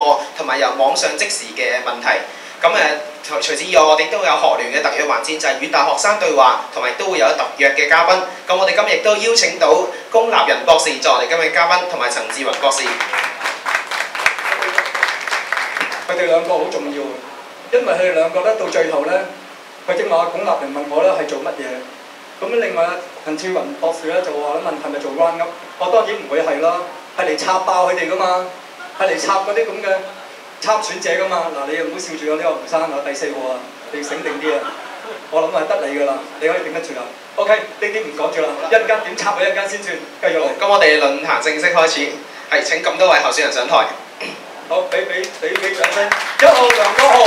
同埋由網上即時嘅問題。咁除此以外，我哋都有學聯嘅特約環節，就係與大學生對話，同埋都會有特約嘅嘉賓。咁我哋今日亦都邀請到龔立仁博士作為我哋今日嘅嘉賓，同埋陳志雲博士。佢哋兩個好重要，因為佢哋兩個咧到最後咧，佢正話龔立仁問我咧係做乜嘢，咁另外陳志雲博士咧就話咧問係咪做 round up， 我當然唔會係啦，係嚟插爆佢哋噶嘛，係嚟插嗰啲咁嘅參選者噶嘛。嗱，你又唔好笑住我呢個吳生啊，第4號啊，你要醒定啲啊！我諗係得你噶啦，你可以頂得住啦。OK， 呢啲唔講住啦，一陣間點插佢一陣間先算，繼續嚟。咁我哋論壇正式開始，係請咁多位候選人上台。好，俾掌聲。1號梁國雄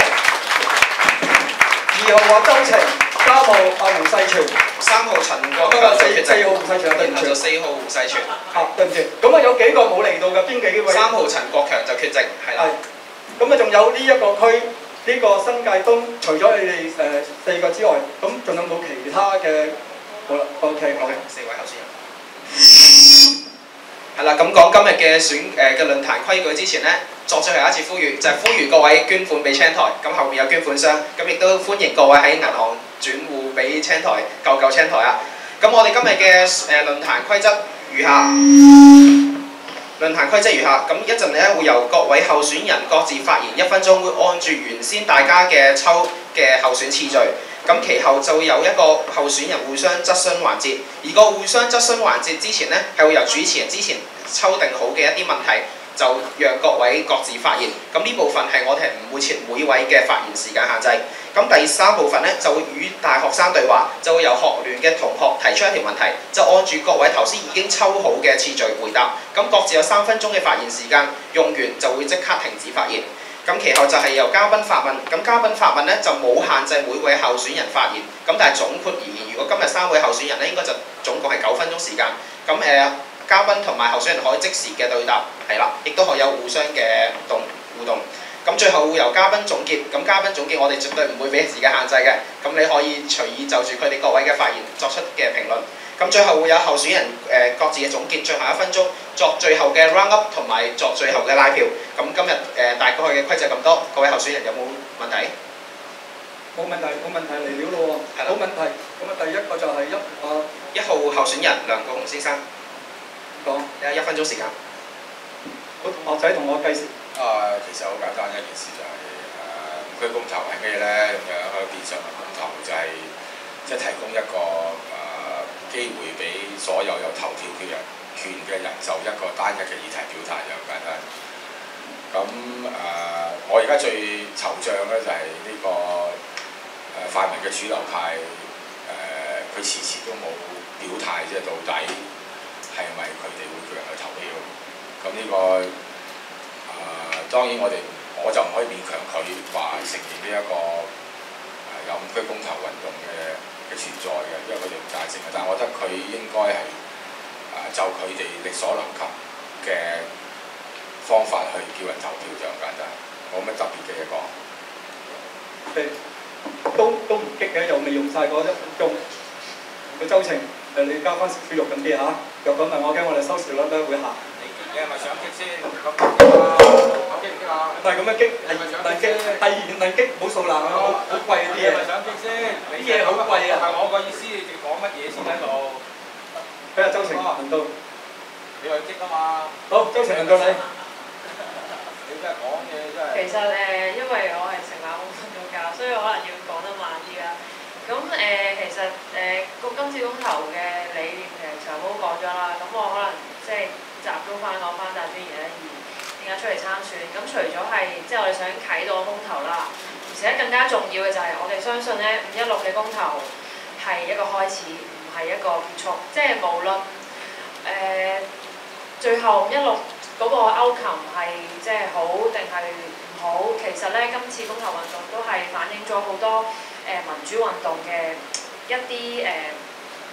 ，2號黃周晴，3號胡世全，3號陳國強，4號胡世全，對唔住。就4號胡世全。對唔住。咁啊有幾個冇嚟到嘅，邊幾位？3號陳國強就缺席，係啦。咁啊仲有呢一個區，呢個新界東，除咗你哋4個之外，咁仲有冇其他嘅？好啦 ，OK， 好。4位候選人。係啦，咁講今日嘅嘅論壇規矩之前呢，作最後一次呼籲，就係呼籲各位捐款俾青台，咁後面有捐款箱，咁亦都歡迎各位喺銀行轉戶俾青台，救青台啊！咁我哋今日嘅論壇規則如下，咁一陣咧會由各位候選人各自發言1分鐘，會按住原先大家嘅抽嘅候選次序。咁其後就會有一個候選人互相質詢環節，而個互相質詢環節之前呢，係會由主持人之前抽定好嘅一啲問題，就讓各位各自發言。咁呢部分係我哋唔會設每位嘅發言時間限制。咁第3部分呢，就會與大學生對話，就會由學聯嘅同學提出一條問題，就按住各位頭先已經抽好嘅次序回答。咁各自有3分鐘嘅發言時間，用完就會即刻停止發言。咁其後就係由嘉賓發問，咁嘉賓發問呢就冇限制每位候選人發言，咁但係總括而言，如果今日3位候選人呢，應該就總共係9分鐘時間。咁嘉賓同埋候選人可以即時嘅對答，係啦，亦都可以有互相嘅互動。咁最後會由嘉賓總結，咁嘉賓總結我哋絕對唔會俾時間限制嘅，咁你可以隨意就住佢哋各位嘅發言作出嘅評論。咁最後會有候選人各自嘅總結，最後1分鐘作最後嘅 round up 同埋作最後嘅拉票。咁今日大概嘅規則咁多，各位候選人有冇問題？冇問題嚟了咯喎，冇問題。咁啊第一個就係1號候選人梁國雄先生，講1分鐘時間。好，同學仔同我計時。其實好簡單一件事就係區公投係咩咧？咁樣喺電上嘅公投就係即係提供一個機會俾所有有投票權嘅人就一個單一嘅議題表態就咁簡單。咁我而家最惆悵咧就係呢個泛民嘅主流派佢遲遲都冇表態，即係到底係咪佢哋會叫人去投票？咁呢個當然我就唔可以勉強佢話承認呢一個有5區公投運動嘅存在嘅，因為佢哋唔贊成嘅。但係我覺得佢應該係就佢哋力所能及嘅方法去叫人投票就咁簡單，冇乜特別嘅嘢講。都唔激嘅，又未用晒嗰1分鐘。個周晴你加翻少少肉緊啲嚇，又講埋我驚我哋收視率咧會下。你係咪想激先？咁激唔激啊？唔係咁樣激，係現能激，係現能激，冇數量啊，好貴啲嘢。你係咪想激先？啲嘢好貴啊！係我個意思，你哋講乜嘢先喺度？睇下周晴輪到。你話激啊嘛？好，周晴輪到你。你真係講嘢真係。其實因為我係成立5分鐘教，所以我可能要講得慢啲啦。咁其實個今次公投嘅理念其實長毛講咗啦，咁我可能即係集中翻講翻大專2點解出嚟參選。咁除咗係即係我哋想啟動公投啦，而且更加重要嘅就係我哋相信咧516嘅公投係一個開始，唔係一個結束。即係無論最後516嗰個 outcome 係即係好定係唔好，其實咧今次公投運動都係反映咗好多民主運動嘅一啲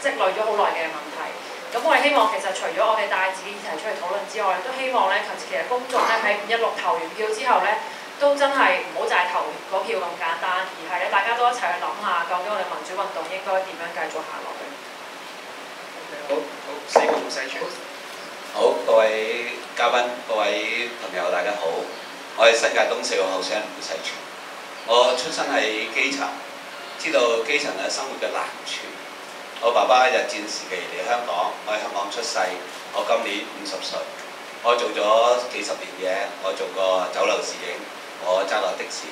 積累咗好耐嘅問題。咁我哋希望其實除咗我哋帶自己議題出嚟討論之外，都希望咧其實公眾咧喺516投完票之後咧，都真係唔好就係投嗰票咁簡單，而係咧大家都一齊去諗下，究竟我哋民主運動應該點樣繼續行落去。好，4個胡世全。好，各位嘉賓、各位朋友，大家好。我係新界東4號候選人胡世全。我出生喺基層，知道基層嘅生活嘅難處。我爸爸日戰時期嚟香港，我喺香港出世，我今年50歲。我做咗幾十年嘢，我做過酒樓侍應，我揸過的士，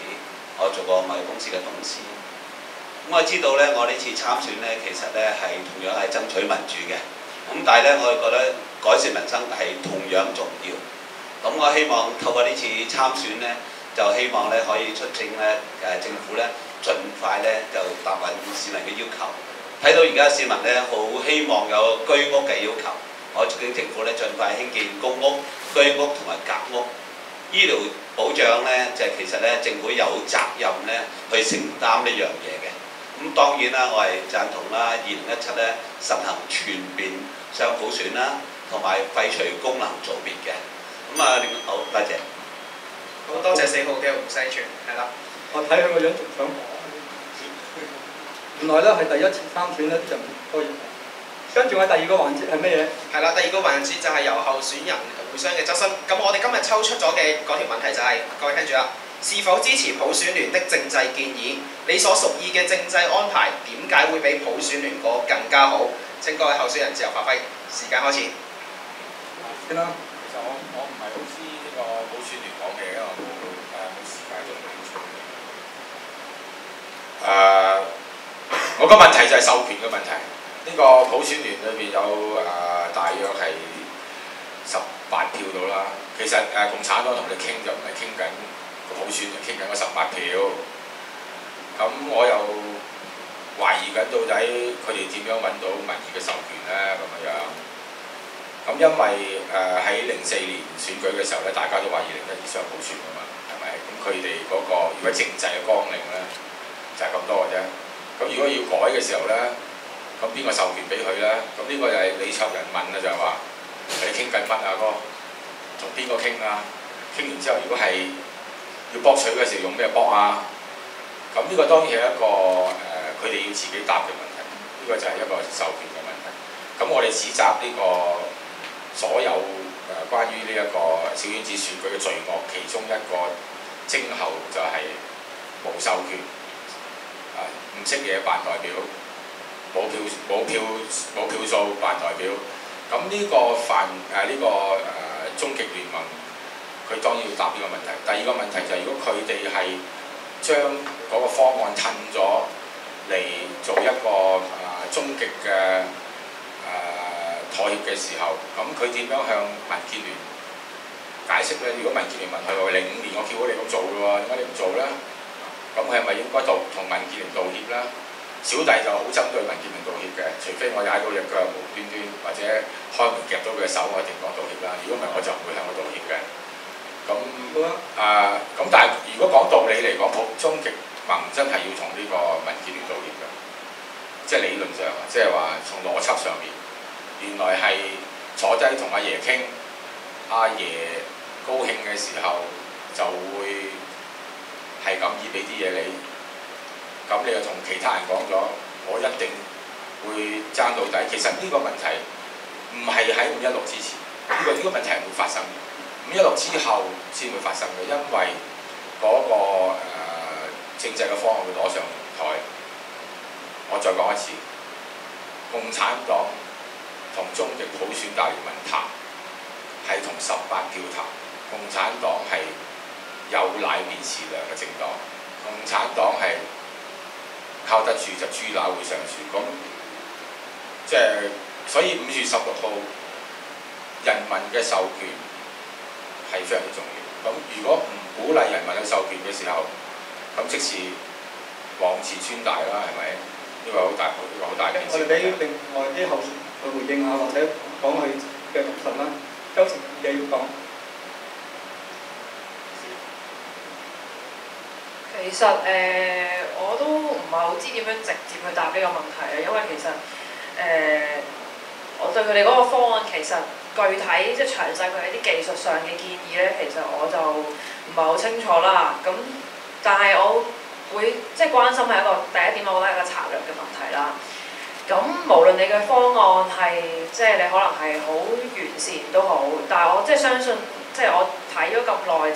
我做過貿易公司嘅董事。咁我知道呢，我呢次參選呢，其實呢係同樣係爭取民主嘅。咁但係呢，我覺得改善民生係同樣重要。咁我希望透過呢次參選呢，就希望呢可以出政呢政府呢，盡快呢就答應市民嘅要求。睇到而家市民呢，好希望有居屋嘅要求，我促請政府呢，盡快興建公屋、居屋同埋夾屋。醫療保障呢，就其實呢，政府有責任呢去承擔呢樣嘢嘅。咁當然啦，我係贊同啦，2017呢實行全面雙普選啦，同埋廢除功能組別嘅。咁啊，好多謝。好多謝4號嘅胡世全，係啦。我睇佢個樣仲想講。原來咧係第一次參選咧，啲人可以。跟住我第二個環節係咩嘢？係啦，第二個環節就係由候選人互相嘅質詢。咁我哋今日抽出咗嘅嗰條問題就係、各位聽住啦，是否支持普選聯的政制建議？你所屬意嘅政制安排點解會比普選聯個更加好？請各位候選人自由發揮。時間開始。先啦。其實我唔係好知呢個普選聯講嘅，因為我冇時間做領取。我個問題就係授權嘅問題。呢、個普選聯裏邊有大約係18票到啦。其實共產黨同你傾就唔係傾緊個普選，就傾緊個18票。咁我又懷疑緊到底佢哋點樣揾到民意嘅授權呢？咁樣。咁因為喺04年選舉嘅時候咧，大家都話2012雙普選啊嘛，係咪？咁佢哋嗰個如果政制嘅綱領咧，就係咁多嘅啫。咁如果要改嘅時候咧，咁邊個授權俾佢咧？咁呢個就係李卓人問啦，就係話你傾緊乜啊哥？同邊個傾啊？傾完之後，如果係要博取嘅時候，用咩博啊？咁呢個當然係一個佢哋要自己答嘅問題。呢、個就係一個授權嘅問題。咁我哋指責呢個所有關於呢一個小圈子選舉嘅罪惡，其中一個徵候就係冇授權，唔識嘢扮代表，冇票數扮代表。咁呢個終極聯盟，佢當然要答呢個問題。第二個問題就係、如果佢哋係將嗰個方案褪咗嚟做一個終極嘅妥協嘅時候，咁佢點樣向民建聯解釋呢？如果民建聯問佢話05年我叫咗你咁做嘅喎，點解你唔做呢？咁佢係咪應該同民建聯道歉呢？小弟就好針對民建聯道歉嘅，除非我踩到隻腳無端端或者開門夾到佢嘅手，我一定講道歉啦。如果唔係，我就唔會向佢道歉嘅。咁咁但係如果講道理嚟講，終極盟真係要同呢個民建聯道歉嘅，即係理論上，即係話從邏輯上面。原來係坐低同阿爺傾，阿爺高興嘅時候就會係咁意俾啲嘢你，咁你又同其他人講咗，我一定會爭到底。其實呢個問題唔係喺516之前，呢個問題係會發生嘅。516之後先會發生嘅，因為嗰、政制嘅方案會攞上台。我再講一次，共產黨同終極普選大聯盟談係同18票談，共產黨係有奶面匙糧嘅政黨，共產黨係靠得住就豬乸會上樹。咁即係所以5月16號人民嘅授權係非常之重要。咁如果唔鼓勵人民嘅授權嘅時候，咁即是妄自尊大啦，係咪？呢個好大件事。我哋俾另外啲候選去回應下，或者講佢嘅獨實啦。周成嘅要講。其實我都唔係好知點樣直接去答呢個問題啊，因為其實我對佢哋嗰個方案其實具體即係詳細佢哋啲技術上嘅建議咧，其實我就唔係好清楚啦。咁但係我會即係關心係一個第一點，我覺得係一個策略嘅問題啦。咁無論你嘅方案係即係你可能係好完善都好，但係我即係相信，即係我睇咗咁耐。